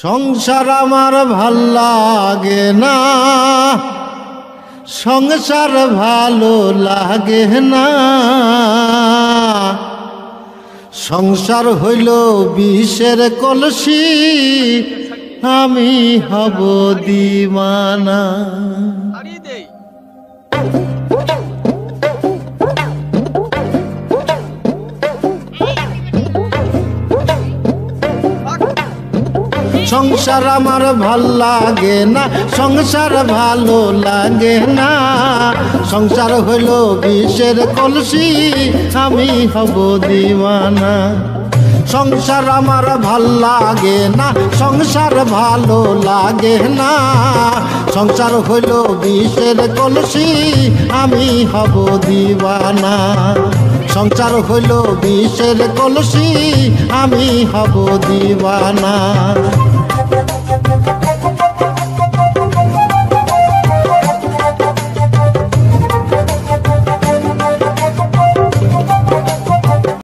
সংসার আমার ভাল লাগে না, সংসার ভালো লাগে না। সংসার হইল বিষের কলসি, আমি হব দিওয়ানা। সংসার আমার ভাল লাগে না, সংসার ভালো লাগে না। সংসার হইল বিষের কলসি, আমি হব দিওয়ানা। সংসার আমার ভাল লাগে না, সংসার ভালো লাগে না। সংসার হইল বিষের কলসি, আমি হব দিওয়ানা। সংসার হইল বিষের কলসি, আমি হব দিওয়ানা।